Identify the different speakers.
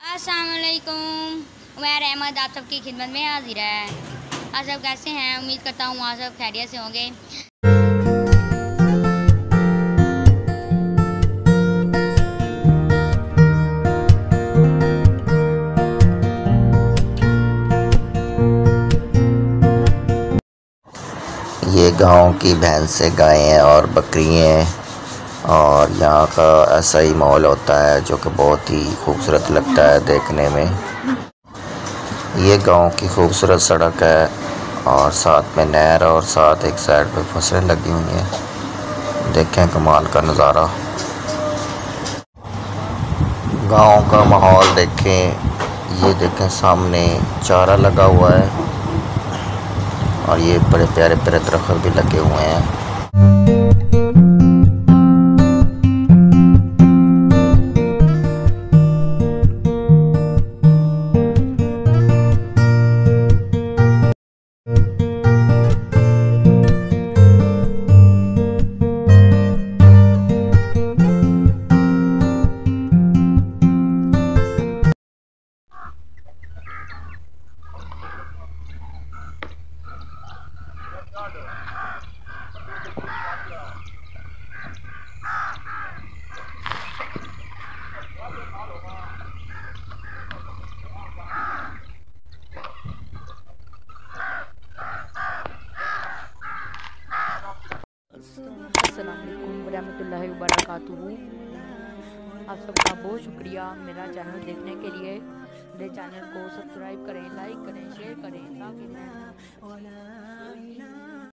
Speaker 1: अस्सलाम वालेकुम। उमैर अहमद आप सबकी खिदमत में हाजिर है। आप सब कैसे हैं? उम्मीद करता हूँ आप सब खैरियत से होंगे।
Speaker 2: ये गांव की भैंसें, गायें और बकरियां हैं और यहाँ का ऐसा ही माहौल होता है जो कि बहुत ही खूबसूरत लगता है देखने में। ये गांव की खूबसूरत सड़क है और साथ में नहर और साथ एक साइड पे फसलें लगी हुई हैं। देखें कमाल का नज़ारा, गांव का माहौल देखें। ये देखें सामने चारा लगा हुआ है और ये बड़े प्यारे प्यारे दरख्त भी लगे हुए हैं।
Speaker 3: अस्सलाम वालेकुम वरहमतुल्लाहि वबरकातुहू। आप सबका बहुत शुक्रिया मेरा चैनल देखने के लिए। मेरे चैनल को सब्सक्राइब करें, लाइक करें, शेयर करें ताकि मैं